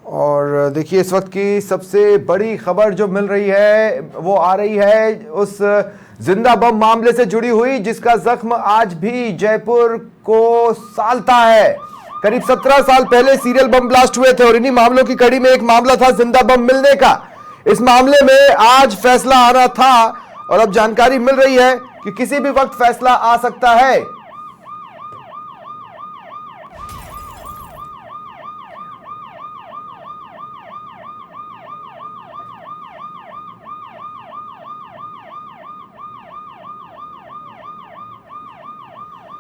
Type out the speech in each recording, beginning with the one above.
और देखिए इस वक्त की सबसे बड़ी खबर जो मिल रही है वो आ रही है उस जिंदा बम मामले से जुड़ी हुई जिसका जख्म आज भी जयपुर को सालता है। करीब 17 साल पहले सीरियल बम ब्लास्ट हुए थे और इन्हीं मामलों की कड़ी में एक मामला था जिंदा बम मिलने का। इस मामले में आज फैसला आना था और अब जानकारी मिल रही है कि किसी भी वक्त फैसला आ सकता है।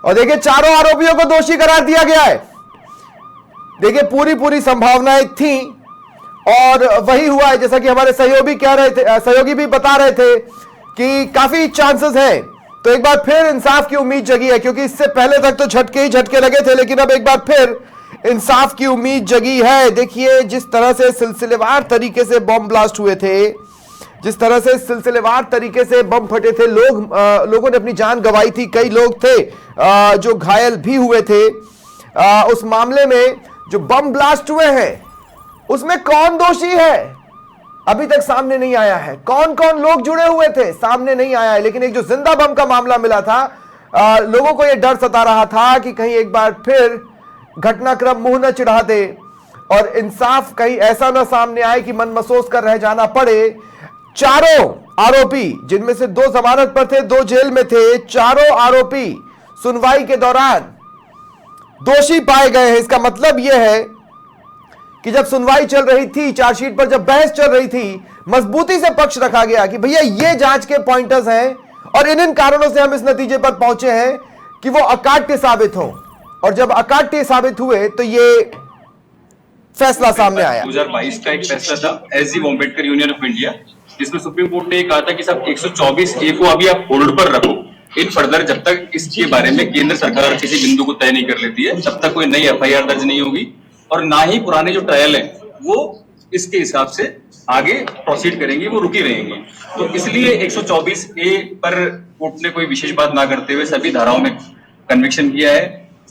और देखिए चारों आरोपियों को दोषी करार दिया गया है। देखिए पूरी संभावनाएं थी और वही हुआ है जैसा कि हमारे सहयोगी कह रहे थे, सहयोगी भी बता रहे थे कि काफी चांसेस हैं। तो एक बार फिर इंसाफ की उम्मीद जगी है क्योंकि इससे पहले तक तो झटके ही झटके लगे थे, लेकिन अब एक बार फिर इंसाफ की उम्मीद जगी है। देखिए जिस तरह से सिलसिलेवार तरीके से बम ब्लास्ट हुए थे, जिस तरह से सिलसिलेवार तरीके से बम फटे थे, लोगों ने अपनी जान गंवाई थी, कई लोग थे जो घायल भी हुए थे। उस मामले में जो बम ब्लास्ट हुए हैं उसमें कौन दोषी है अभी तक सामने नहीं आया है। कौन कौन लोग जुड़े हुए थे सामने नहीं आया है। लेकिन एक जो जिंदा बम का मामला मिला था, लोगों को यह डर सता रहा था कि कहीं एक बार फिर घटनाक्रम मुंह न चिढ़ा दे और इंसाफ कहीं ऐसा ना सामने आए कि मन महसूस कर रह जाना पड़े। चारों आरोपी जिनमें से 2 जमानत पर थे, 2 जेल में थे, चारों आरोपी सुनवाई के दौरान दोषी पाए गए हैं। इसका मतलब यह है कि जब सुनवाई चल रही थी, चार्जशीट पर जब बहस चल रही थी, मजबूती से पक्ष रखा गया कि भैया ये जांच के पॉइंटर्स हैं और इन कारणों से हम इस नतीजे पर पहुंचे हैं कि वो अकाट्य साबित हो। और जब अकाट्य साबित हुए तो ये फैसला सामने आया। 2022 का एक फैसला था S G Ambedkar union of India, जिसमें सुप्रीम कोर्ट ने कहा था कि सब 124A को अभी आप होल्ड पर रखो, इन फर्दर जब तक इसके बारे में केंद्र सरकार किसी बिंदु को तय नहीं कर लेती है तब तक कोई नई FIR दर्ज नहीं होगी और ना ही पुराने जो ट्रायल है वो इसके हिसाब से आगे प्रोसीड करेंगे, वो रुकी रहेंगी। तो इसलिए 124A पर कोर्ट ने कोई विशेष बात ना करते हुए सभी धाराओं में कन्विक्शन किया है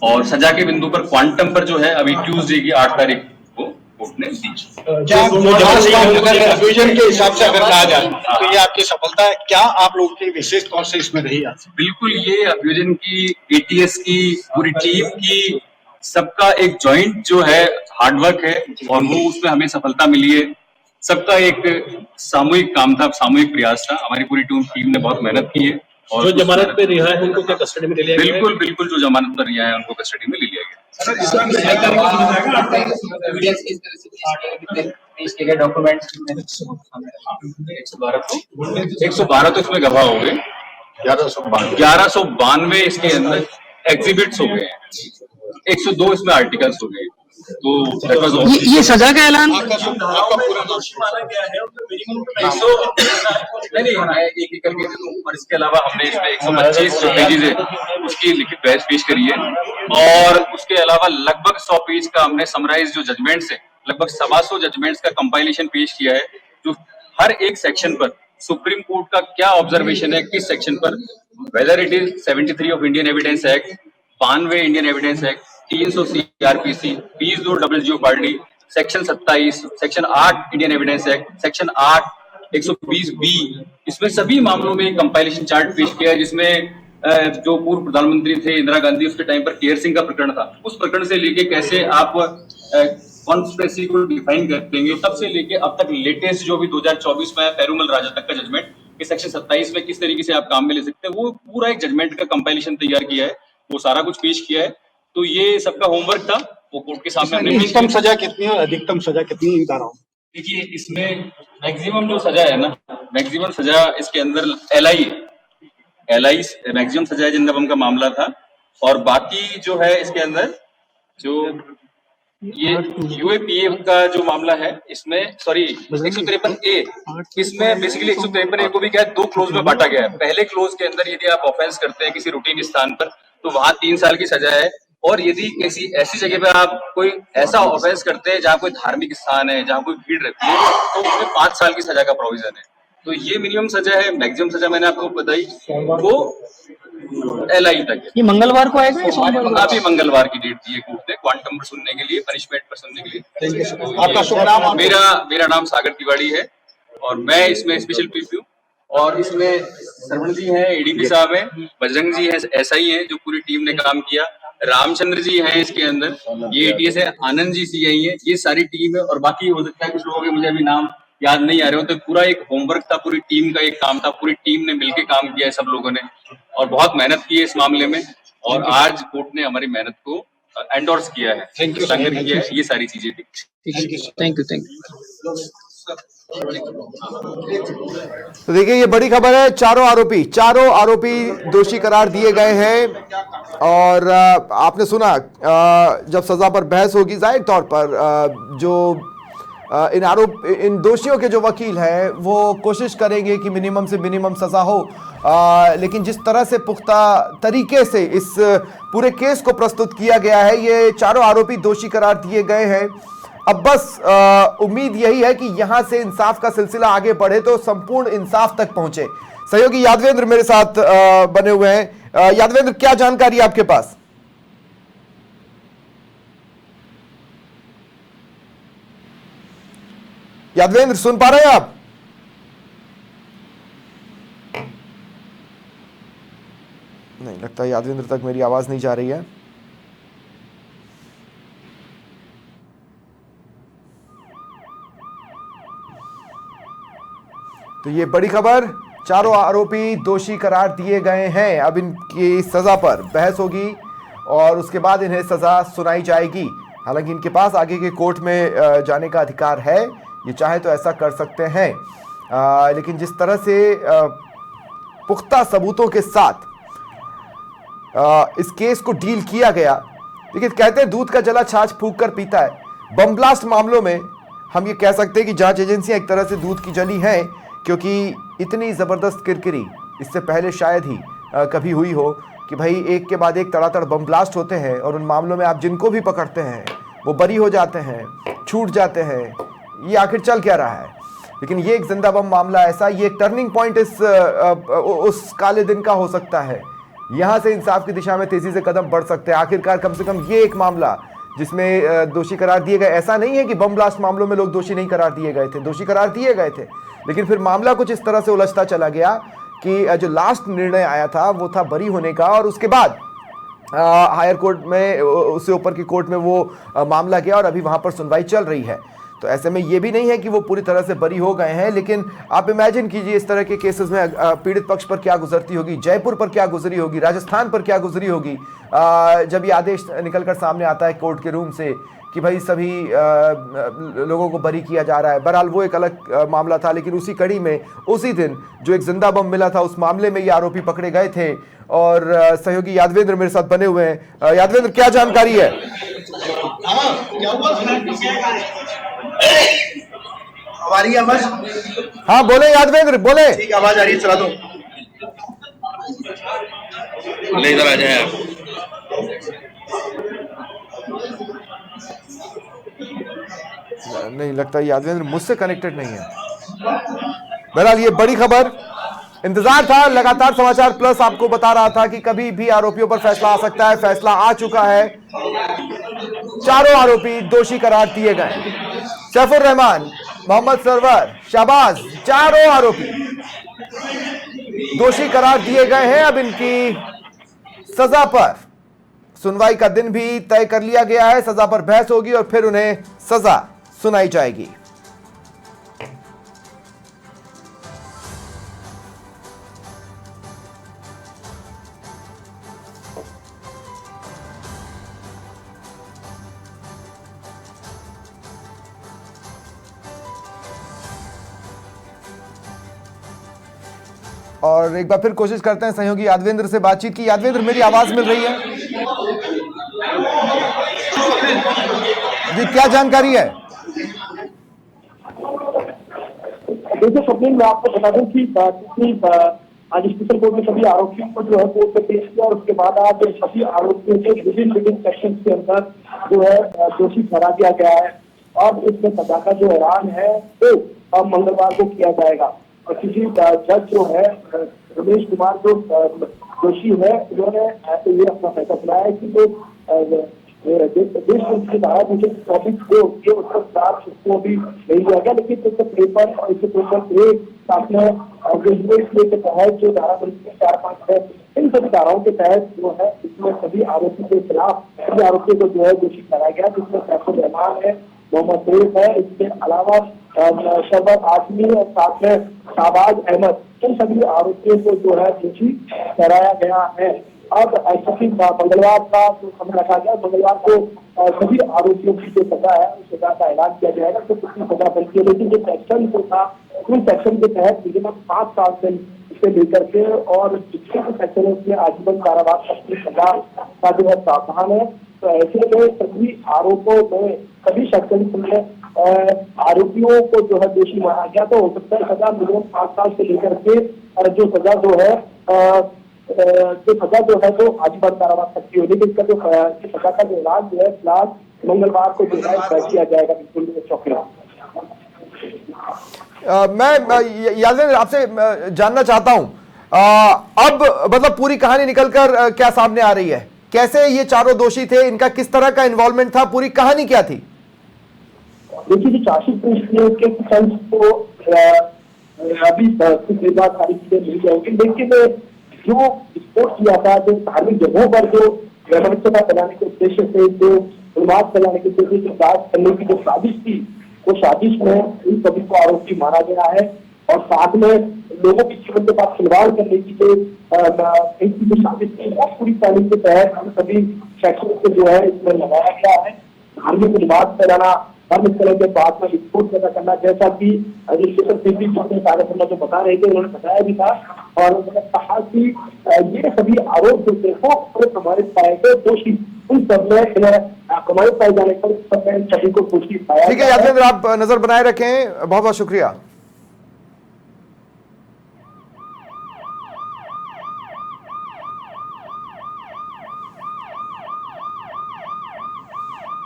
और सजा के बिंदु पर क्वांटम पर जो है अभी ट्यूसडे की 8 तारीख को कोर्ट ने दी। फ्यूजन के हिसाब से अगर कहा जाए तो ये आपकी सफलता है, क्या आप लोगों की विशेष तौर से इसमें रही है? बिल्कुल, ये फ्यूजन की, ATS की, पूरी टीम की, सबका एक जॉइंट जो है हार्डवर्क है और वो उसमें हमें सफलता मिली है। सबका एक सामूहिक काम था, सामूहिक प्रयास था। हमारी पूरी टीम ने बहुत मेहनत की है। और जो जमानत पे रिहा है उनको क्या कस्टडी में ले लिया गया? बिल्कुल जो जमानत पर रिहा है उनको कस्टडी में ले लिया गया। डॉक्यूमेंट 112 तो इसमें गवाह हो गए, 1192 इसके अंदर एग्जिबिट्स हो गए, 102 इसमें आर्टिकल्स हो गए। तो ये सजा का ऐलान नहीं, एक एक करके और इसके अलावा हमने इसमें 125 जो पेजेज है उसकी लिखित बहस पेश करी है और उसके अलावा लगभग 100 पेज का हमने समराइज जो जजमेंट्स है, लगभग 125 जजमेंट्स का कंपाइलेशन पेश किया है, जो हर एक सेक्शन पर सुप्रीम कोर्ट का क्या ऑब्जर्वेशन है, किस सेक्शन पर, whether it is 73 of Indian evidence act, 92 Indian evidence act, 300 CRPC, 20 WGO party, section 27, section 8 Indian evidence act, section 8 120B, इसमें सभी मामलों में कंपाइलेशन चार्ट पेश किया है, जिसमें जो पूर्व प्रधानमंत्री थे इंदिरा गांधी, उसके टाइम पर केयर सिंह का प्रकरण था, उस प्रकरण से लेके कैसे आप कॉन्स्पिरेसी को डिफाइन कर देंगे, तब से लेके अब तक लेटेस्ट जो भी 2024 में पेरुमल राजा तक का जजमेंट कि सेक्शन 27 में किस तरीके से आप काम में ले सकते हैं, वो पूरा एक जजमेंट का कंपाइलेशन तैयार किया है, वो सारा कुछ पेश किया है। तो ये सबका होमवर्क था, वो कोर्ट के सामने हमने न्यूनतम सजा कितनी है, अधिकतम सजा कितनी इन धाराओं? देखिए इसमें मैक्सिमम जो सजा है ना, मैक्सिमम सजा इसके अंदर LI मैक्सिमम सजा है जिंदा बम का मामला था, और बाकी जो है इसके अंदर जो ये UAPA का जो मामला है इसमें, सॉरी 153A, इसमें बेसिकली 153A को भी क्या है 2 क्लोज में बांटा गया है। पहले क्लोज के अंदर यदि आप ऑफेंस करते हैं किसी रूटीन स्थान पर तो वहां 3 साल की सजा है, और यदि किसी ऐसी जगह पर आप कोई ऐसा ऑफेंस करते हैं जहां कोई धार्मिक स्थान है, जहां कोई भीड़ रहती है, तो उसमें 5 साल की सजा का प्रोविजन है। तो ये मिनिमम सजा है, मैक्सिमम सजा मैंने आपको बताई, वो LI तक है। ये मंगलवार को आएगा या सोमवार को? अभी मंगलवार की डेट दी है कोर्ट ने क्वांटम पर सुनने के लिए, पनिशमेंट पर सुनने के लिए। आपका शुभ नाम? मेरा नाम सागर तिवारी है और मैं इसमें स्पेशल पीपी हूँ। और इसमें श्रवण जी हैं, ADP साहब हैं, बजरंग जी हैं, SI हैं, जो पूरी टीम ने काम किया, रामचंद्र जी हैं इसके अंदर, ये ATS है, आनंद जी CI हैं, ये सारी टीम है। और बाकी हो सकता है कुछ लोगों के मुझे अभी नाम याद नहीं आ रहे हो, तो पूरा एक होमवर्क था, पूरी टीम का एक काम था, पूरी टीम ने मिलकर काम किया है सब लोगों ने, और बहुत मेहनत की है इस मामले में। और आज कोर्ट ने हमारी मेहनत को एंडोर्स किया है, संगत किया है, ये सारी चीजें थी। Thank you. तो देखिए ये बड़ी खबर है, चारों आरोपी दोषी करार दिए गए हैं। और आपने सुना, जब सजा पर बहस होगी जाहिर तौर पर जो इन दोषियों के जो वकील हैं वो कोशिश करेंगे कि मिनिमम से मिनिमम सजा हो, लेकिन जिस तरह से पुख्ता तरीके से इस पूरे केस को प्रस्तुत किया गया है, ये चारों आरोपी दोषी करार दिए गए हैं। अब बस उम्मीद यही है कि यहां से इंसाफ का सिलसिला आगे बढ़े तो संपूर्ण इंसाफ तक पहुंचे। सहयोगी यादवेंद्र मेरे साथ बने हुए हैं। यादवेंद्र, क्या जानकारी है आपके पास? यादवेंद्र, सुन पा रहे हैं आप? नहीं लगता यादवेंद्र तक मेरी आवाज नहीं जा रही है। तो ये बड़ी खबर, चारों आरोपी दोषी करार दिए गए हैं। अब इनकी सजा पर बहस होगी और उसके बाद इन्हें सजा सुनाई जाएगी। हालांकि इनके पास आगे के कोर्ट में जाने का अधिकार है, ये चाहे तो ऐसा कर सकते हैं, लेकिन जिस तरह से पुख्ता सबूतों के साथ इस केस को डील किया गया, देखिए कहते हैं दूध का जला छाछ फूंक कर पीता है। बम ब्लास्ट मामलों में हम ये कह सकते हैं कि जांच एजेंसियां एक तरह से दूध की जली हैं, क्योंकि इतनी ज़बरदस्त किरकिरी इससे पहले शायद ही कभी हुई हो कि भाई एक के बाद एक तड़ातड़ बम ब्लास्ट होते हैं और उन मामलों में आप जिनको भी पकड़ते हैं वो बरी हो जाते हैं, छूट जाते हैं। ये आखिर चल क्या रहा है? लेकिन ये एक जिंदा बम मामला ऐसा, ये एक टर्निंग पॉइंट उस काले दिन का हो सकता है। यहाँ से इंसाफ की दिशा में तेजी से कदम बढ़ सकते हैं। आखिरकार कम से कम ये एक मामला जिसमें दोषी करार दिए गए, ऐसा नहीं है कि बम ब्लास्ट मामलों में लोग दोषी नहीं करार दिए गए थे, दोषी करार दिए गए थे, लेकिन फिर मामला कुछ इस तरह से उलझता चला गया कि जो लास्ट निर्णय आया था वो था बरी होने का, और उसके बाद हायर कोर्ट में, उससे ऊपर की कोर्ट में वो मामला गया और अभी वहां पर सुनवाई चल रही है। तो ऐसे में ये भी नहीं है कि वो पूरी तरह से बरी हो गए हैं, लेकिन आप इमेजिन कीजिए इस तरह के केसेस में पीड़ित पक्ष पर क्या गुजरती होगी, जयपुर पर क्या गुजरी होगी, राजस्थान पर क्या गुजरी होगी जब ये आदेश निकलकर सामने आता है कोर्ट के रूम से कि भाई सभी लोगों को बरी किया जा रहा है। बहरहाल वो एक अलग मामला था, लेकिन उसी कड़ी में उसी दिन जो एक जिंदा बम मिला था उस मामले में ये आरोपी पकड़े गए थे। और सहयोगी यादवेंद्र मेरे साथ बने हुए हैं। यादवेंद्र, क्या जानकारी है? हमारी आवाज? हाँ बोले यादवेंद्र, बोले। ठीक, आवाज आ रही है, चला दो। इधर आ जाए आप। नहीं लगता यादवेंद्र मुझसे कनेक्टेड नहीं है। बहरहाल ये बड़ी खबर, इंतजार था, लगातार समाचार प्लस आपको बता रहा था कि कभी भी आरोपियों पर फैसला आ सकता है। फैसला आ चुका है, चारों आरोपी दोषी करार दिए गए। सैफुर रहमान, मोहम्मद सरवर, शाहबाज, चारों आरोपी दोषी करार दिए गए हैं। अब इनकी सजा पर सुनवाई का दिन भी तय कर लिया गया है। सजा पर बहस होगी और फिर उन्हें सजा सुनाई जाएगी। और एक बार फिर कोशिश करते हैं सहयोगी यादवेंद्र से बातचीत की। यादवेंद्र, मेरी आवाज मिल रही है जी? क्या जानकारी है? देखिए स्वप्निल, मैं आपको बता दूं कि आज स्पेशल कोर्ट में सभी आरोपियों को जो है कोर्ट में पेश किया और उसके बाद आज सभी आरोपियों के विभिन्न सेक्शन के अंदर जो है दोषी ठहरा दिया गया है और इसमें सजा का जो ऐलान है वो मंगलवार को किया जाएगा। किसी जज जो है रमेश कुमार जो दोषी है, उन्होंने ये अपना फैसला सुनाया है कि जो देश की धारा 224 को ये उत्तर चार्ज उसको अभी नहीं दिया गया, लेकिन इसके पेपर और इसके पेपर एक साथ में के तहत जो धारा 4-5 है, इन सभी धाराओं के तहत जो है इसमें सभी आरोपी के खिलाफ सभी आरोपियों को जो है दोषी कराया गया, जिसमें सैफुल रहमान है, मोहम्मद सैफ है, इसके अलावा शरबत आजमी और साथ में शाहबाज अहमद, इन सभी आरोपियों को जो है दोषी ठहराया गया है। अब ऐसी मंगलवार का जो समय रखा गया, मंगलवार को सभी आरोपियों की जो सजा है उस सजा का ऐलान किया जाएगा, तो कितनी सजा बनती है, लेकिन जो सेक्शन जो था उन सेक्शन के तहत मिनिमम 5 साल से लेकर के और जितने भी सेक्शन है उसमें आजीवन कारावास तक की सजा का जो है प्रावधान है। तो ऐसे में सभी आरोपों में सभी सेक्शन में आरोपियों को जो है दोषी माना गया, तो हो सकता है सजा मिनिमम 5 साल से लेकर के जो सजा जो है तो आजीवन कारावास तक की होगी। इसका जो सजा का जो ऐलान जो है फिलहाल मंगलवार को जो है किया जाएगा बिल्कुल चौकीदार। मैं यादव आपसे जानना चाहता हूं, अब मतलब पूरी कहानी निकलकर क्या सामने आ रही है, कैसे ये चारों दोषी थे, इनका किस तरह का इन्वॉल्वमेंट था, पूरी कहानी क्या थी? देखिए, जो चार्जशीट के सेंस को अभी कुछ देर बाद सारी चीजें मिल जाएंगी, लेकिन जो विस्फोट किया था, जो धार्मिक जगहों पर जो व्यवस्था फैलाने के उद्देश्य से, जो उन्माद फैलाने के उद्देश्य से जांच करने की जो साजिश थी, वो साजिश में इन सभी को आरोपी माना गया है और साथ में लोगों के जीवन के साथ खिलवाड़ करने की जो इनकी जो साजिश थी वो पूरी प्लानिंग के तहत हम सभी सेक्शन को जो है इसमें लगाया गया है। धार्मिक उन्माद फैलाना, धर्म स्थलों के बाद में विस्फोट पैदा करना, जैसा कि रजिस्ट्रेशन पीपी कार्यक्रम जो बता रहे थे उन्होंने बताया भी था, और उन्होंने कहा कि ये सभी आरोप जो थे वो प्रमाणित पाए गए, दोषी उन सब में प्रमाणित पाए जाने पर सभी को दोषी पाया। ठीक है यादवेंद्र, आप नजर बनाए रखें, बहुत बहुत शुक्रिया।